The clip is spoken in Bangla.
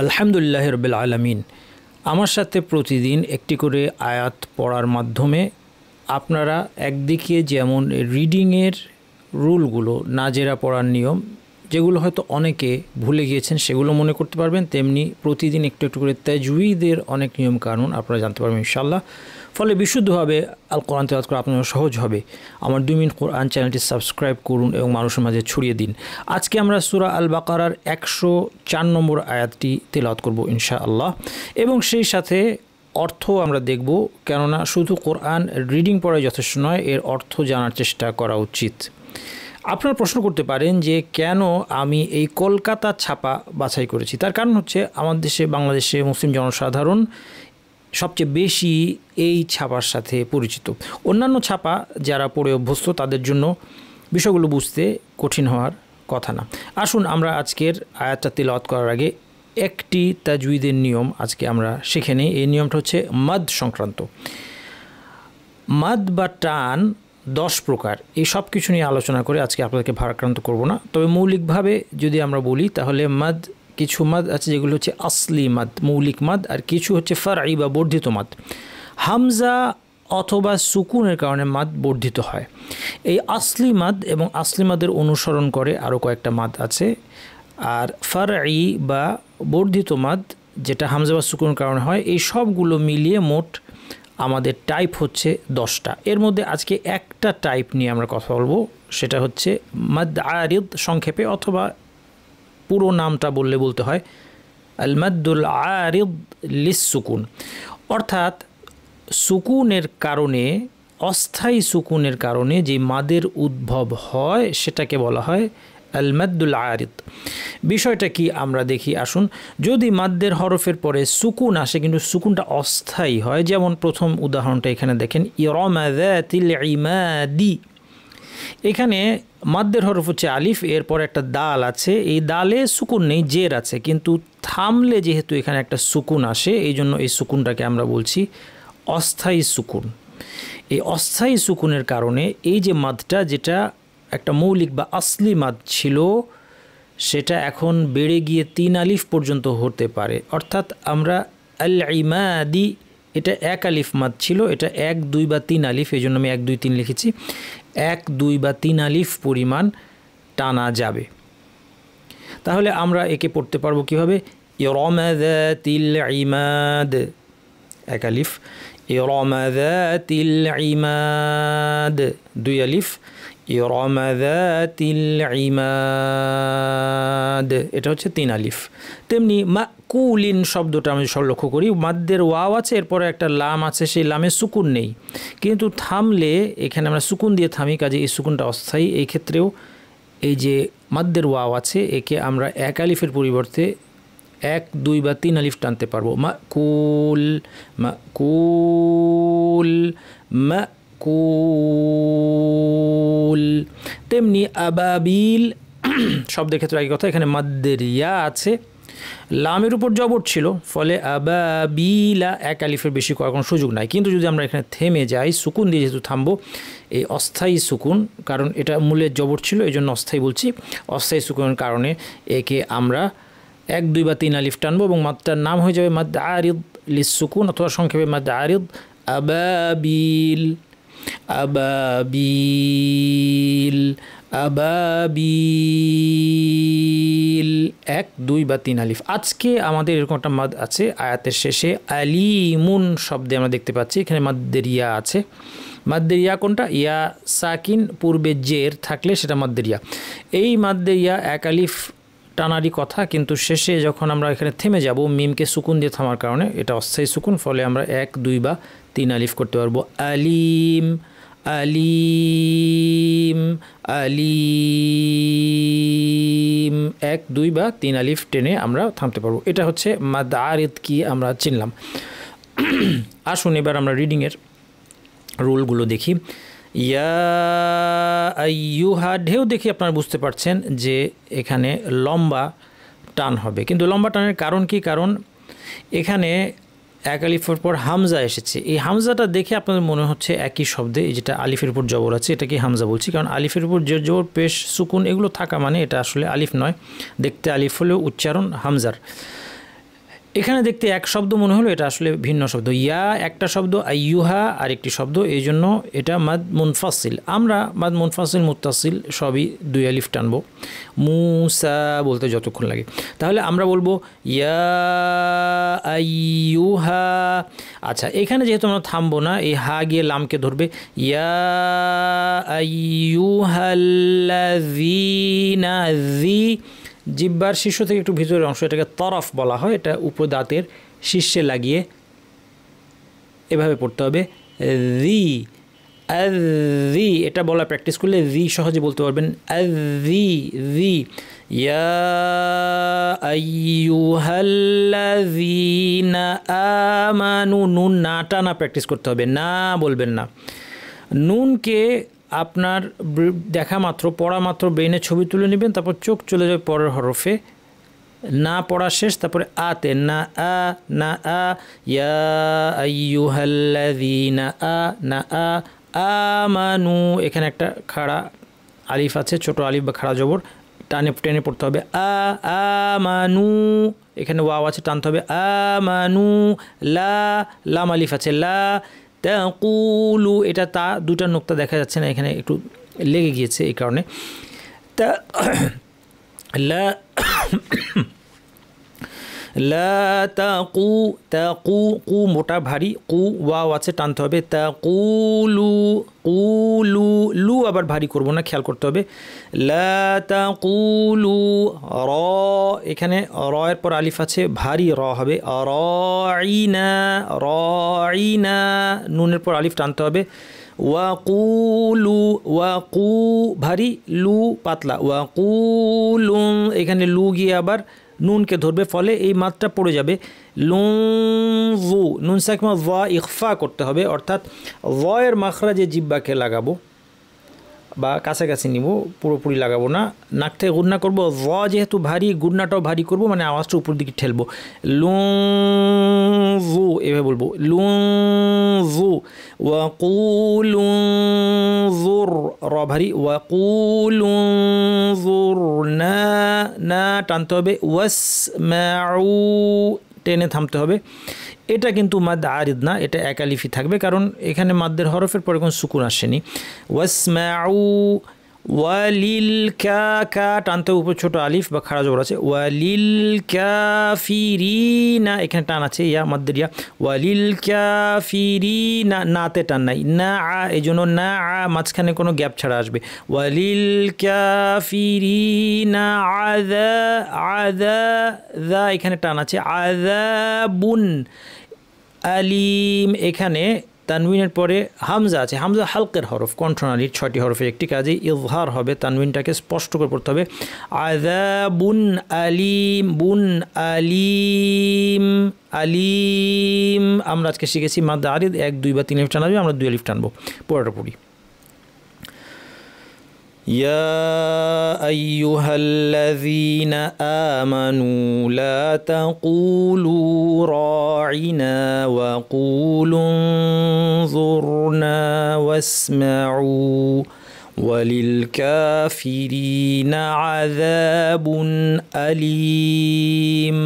আলহামদুলিল্লাহ রাব্বিল আলামিন। আমার সাথে প্রতিদিন একটি করে আয়াত পড়ার মাধ্যমে আপনারা একদিকে যেমন রিডিংয়ের রুলগুলো, নাজেরা পড়ার নিয়ম, যেগুলো হয়তো অনেকে ভুলে গিয়েছেন সেগুলো মনে করতে পারবেন, তেমনি প্রতিদিন একটু একটু করে তাজউইদের অনেক নিয়ম কানুন আপনারা জানতে পারবেন ইনশাআল্লাহ। ফলে বিশুদ্ধভাবে আল কোরআন তেলাওয়াত করা আপনার সহজ হবে। আমার 2 মিনিট কোরআন চ্যানেলটি সাবস্ক্রাইব করুন এবং মানুষের মাঝে ছড়িয়ে দিন। আজকে আমরা সূরা আল বাকারার 104 নম্বর আয়াতটি তেলাওয়াত করব ইনশাআল্লাহ, এবং সেই সাথে অর্থ আমরা দেখব, কেননা শুধু কোরআন রিডিং পড়াই যথেষ্ট নয়, এর অর্থ জানার চেষ্টা করা উচিত। আপনারা প্রশ্ন করতে পারেন যে কেন আমি এই কলকাতা ছাপা বাছাই করেছি। তার কারণ হচ্ছে আমাদের দেশে, বাংলাদেশে মুসলিম জনসাধারণ সবচেয়ে বেশি এই ছাপার সাথে পরিচিত। অন্যান্য ছাপা যারা পড়ে অভ্যস্ত তাদের জন্য বিষয়গুলো বুঝতে কঠিন হওয়ার কথা না। আসুন আমরা আজকের আয়াতটা তিলাওয়াত করার আগে একটি তাজউইদের নিয়ম আজকে আমরা শিখে নিই। এই নিয়মটা হচ্ছে মাদ সংক্রান্ত। মাদ বা টান 10 প্রকার, এই সব কিছু নিয়ে আলোচনা করে আজকে আপনাদেরকে ভারাক্রান্ত করব না। তবে মৌলিকভাবে যদি আমরা বলি তাহলে মাদ, কিছু মাদ আছে যেগুলো হচ্ছে আসলি মাদ, মৌলিক মাদ, আর কিছু হচ্ছে ফারঈ বা বর্ধিত মাদ। হামজা অথবা সুকুনের কারণে মাদ বর্ধিত হয়। এই আসলি মাদ এবং আসলি মাদের অনুসরণ করে আরও কয়েকটা মাদ আছে। আর ফারঈ বা বর্ধিত মাদ যেটা হামজা বা সুকুনের কারণে হয়, এই সবগুলো মিলিয়ে মোট আমাদের টাইপ হচ্ছে 10টা। এর মধ্যে আজকে একটা টাইপ নিয়ে আমরা কথা বলবো, সেটা হচ্ছে মাদ আরিদ সংক্ষেপে, অথবা পুরো নামটা বলতে হয় আল মাদ্দুল আরিদ লিস সুকুন। অর্থাৎ সুকুনের কারণে, অস্থায়ী সুকুনের কারণে যে মাদের উদ্ভব হয় সেটাকে বলা হয় আল মাদ্দুল আরিদ। বিষয়টা কি আমরা দেখি আসুন। যদি মাদ্দের হরফের পরে সুকুন আসে কিন্তু সুকুনটা অস্থায়ী হয়, যেমন প্রথম উদাহরণটা এখানে দেখেন, ইরমা যাতিল ইমাদি। এখানে মাদ্দের হরফ হচ্ছে আলিফ, এরপর একটা দাল আছে, এই দালে সুকুন নেই, জের আছে, কিন্তু থামলে যেহেতু এখানে একটা সুকুন আসে, এই জন্য এই সুকুনটাকে আমরা বলছি অস্থায়ী সুকুন। এই অস্থায়ী সুকুনের কারণে এই যে মাদটা, যেটা একটা মৌলিক বা আসলি মাদ ছিল, সেটা এখন বেড়ে গিয়ে 3 আলিফ পর্যন্ত হতে পারে। অর্থাৎ আমরা আল ইমাদি, এটা 1 আলিফ মাদ ছিল, এটা 1, 2 বা 3 আলিফ, এই জন্য আমি 1, 2, 3 লিখেছি। 1, 2 বা 3 আলিফ পরিমাণ টানা যাবে। তাহলে আমরা একে পড়তে পারবো কীভাবে? ইরমা যাতিল ইমাদ, 1 আলিফ, ইরমা যাতিল ইমাদ, 2 আলিফ, ইরমা যাতিল ইমাদ, এটা হচ্ছে 3 আলিফ। তেমনি মাকুলিন শব্দটা আমি সব লক্ষ্য করি, মাদ্দের ওয়াও আছে, এরপরে একটা লাম আছে, সেই লামে সুকুন নেই, কিন্তু থামলে এখানে আমরা সুকুন দিয়ে থামি, কাজে এই সুকুনটা অস্থায়ী। এই ক্ষেত্রেও এই যে মাদ্দের ওয়াও আছে, একে আমরা 1 আলিফের পরিবর্তে 1, 2 বা 3 আলিফ টানতে পারবো। মাকুল, মাকুল, মাকুল। তেমনি আবাবিল শব্দের ক্ষেত্রে একই কথা, এখানে মাদ্দের ইয়া আছে, লামের উপর জবর ছিল, ফলে আবাবিলা 1 আলিফের বেশি করার কোনো সুযোগ নাই। কিন্তু যদি আমরা এখানে থেমে যাই, সুকুন দিয়ে যেহেতু থামবো, এই অস্থায়ী সুকুন, কারণ এটা মূলে জবর ছিল এই জন্য অস্থায়ী বলছি, অস্থায়ী সুকুনের কারণে একে আমরা 1, 2 বা 3 আলিফ টানবো এবং মাদটার নাম হয়ে যাবে মাদ আরিদ লিস সুকুন, অথবা সংক্ষেপে মাদ আরিদ আবাবিল, আবাবিল, আবাবিল, 1, 2 বা 3 আলিফ। আজকে আমাদের এরকম একটা মাদ আছে আয়াতের শেষে, আলিমুন শব্দে আমরা দেখতে পাচ্ছি এখানে মাদ্দের ইয়া আছে। মাদ্দের ইয়া কোনটা? ইয়া সাকিন, পূর্বে জের থাকলে সেটা মাদ্দের ইয়া। এই মাদ্দের ইয়া 1 আলিফ টানারই কথা, কিন্তু শেষে যখন আমরা এখানে থেমে যাব, মিমকে সুকুন দিয়ে থামার কারণে এটা অস্থায়ী সুকুন, ফলে আমরা 1, 2 বা 3 আলিফ করতে পারবো। আলিম, আলিম, আলিম, 1, 2 বা 3 আলিফ টেনে আমরা থামতে পারবো। এটা হচ্ছে মাদ আরিদ কি আমরা চিনলাম। আসুন এবার আমরা রিডিংয়ের রুলগুলো দেখি। ইয়া আইয়ুহা, ঢেউ দেখি আপনারা বুঝতে পারছেন যে এখানে লম্বা টান হবে, কিন্তু লম্বা টানের কারণ কি? কারণ এখানে 1 আলিফের পর হামজা এসেছে। এই হামজাটা দেখে আপনাদের মনে হচ্ছে একই শব্দে, যেটা আলিফের উপর জবর আছে এটাকে হামজা বলছি, কারণ আলিফের উপর জের, জবর, পেশ, সুকুন এগুলো থাকা মানে এটা আসলে আলিফ নয়, দেখতে আলিফ হলেও উচ্চারণ হামজার। এখানে দেখতে এক শব্দ মনে হলো, এটা আসলে ভিন্ন শব্দ। ইয়া একটা শব্দ, আইয়ুহা আরেকটি শব্দ, এই জন্য এটা মাদ মুনফাসিল। আমরা মাদ মুনফাসিল মুত্তাসিল সবই দুই আলিফ টানবো মুসা বলতে যতক্ষণ লাগে। তাহলে আমরা বলবো ইয়া আইয়ুহা। আচ্ছা, এখানে যেহেতু আমরা থামবো না, এই হা গিয়ে লামকে ধরবে, ইয়া আইয়ুহাল্লাযীনা, জি জিব্বার শীর্ষ থেকে একটু ভিতরের অংশ, এটাকে তরফ বলা হয়, এটা উপর দাঁতের শীর্ষে লাগিয়ে এভাবে পড়তে হবে জি। আযি এটা বলা প্র্যাকটিস করলে জি সহজে বলতে পারবেন। আযি জি। ইয়া আইয়ুহাল্লাযীনা আমানু, নুন না টানা প্র্যাকটিস করতে হবে, না বলবেন না। নুনকে আপনার দেখা মাত্র, পড়া মাত্র ব্রেনে ছবি তুলে নেবেন, তারপর চোখ চলে যাবে পরের হরফে, না পড়া শেষ, তারপরে আতে না আ, না আ, ইয়া আইয়ুহাল্লাযীনা আ, না আ, আমানু এখানে একটা খাড়া আলিফ আছে, ছোট আলিফ বা খাড়া জবর, টানে টেনে পড়তে হবে আমানু। এখানে ওয়াও আছে, টানতে হবে আমানু। লা লাম আলিফ আছে, লা তাকুলু, এটা তা দুটা নোক্তা দেখা যাচ্ছে না, এখানে একটু লেগে গিয়েছে এই কারণে। তা লা লা তাকু, তাকু কু মোটা ভারী, কু ওয়াও আছে টানতে হবে, তাকুলু কুলু, লু আবার ভারী করব না, খেয়াল করতে হবে। লা তাকুলু র, এখানে র এর পর আলিফ আছে, ভারী র হবে, রাইনা, রাইনা নুনের পর আলিফ টানতে হবে। ওয়াকুলু, ওয়াকু ভারী, লু পাতলা, ওয়াকুলুন এখানে লু গিয়ে আবার নুনকে ধরবে, ফলে এই মাত্রা পড়ে যাবে লুনজু। নুন সাকিমা ওয়া ইখফা করতে হবে, অর্থাৎ ওয়ের মাখরাজে জিব্বাকে লাগাবো বা কাছাকাছি নিব, পুরোপুরি লাগাবো না, নাক থেকে গুন্না করবো। ওয়া যেহেতু ভারী, গুন্নাটাও ভারী করবো, মানে আওয়াজটা উপর দিকে ঠেলবো, লুনজু এভাবে বলবো, লুনজু। ওয়াকুলুনজুর র ভারী, ওয়াকুলুনজুরনা, না টানতে হবে, ওয়াসমাউ টেনে থামতে হবে। এটা কিন্তু মাদ আরিদ না, এটা একালিফি থাকবে, কারণ এখানে মাদ্দের হরফের পরে কোনো সুকুন আসেনি। ওয়াসমাউ, ওয়ালিল কা, কা টানতে উপর ছোট আলিফ বা খাড়া জবর আছে, ওয়ালিল কাফিরিনা এখানে টান আছে, ইয়া মাদ্দের ইয়া, ওয়ালিল কাফিরিনা নাতে টান নাই, না আ এই জন্য না আ মাঝখানে কোনো গ্যাপ ছাড়া আসবে, ওয়ালিল কাফিরিনা আযা, আযা যা এখানে টান আছে, আযাবুন আলিম। এখানে তানবিনের পরে হামজা আছে, হামজা হালকের হরফ, কণ্ঠনালীর 6টি হরফের একটি, কাজে ইজহার হবে, তানবিনটাকে স্পষ্ট করে পড়তে হবে। আযাবুন আলিম, বুন আলিম, আলিম। আমরা আজকে শিখেছি মাদ আরিদ 1 2 বা 3 আলিফ টানবে, আমরা 2 আলিফ টানবো, পড়াটা পড়ি। يا أيها الذين آمنوا لا تقولوا راعنا وقولوا انظرنا واسمعوا وللكافرين عذاب أليم.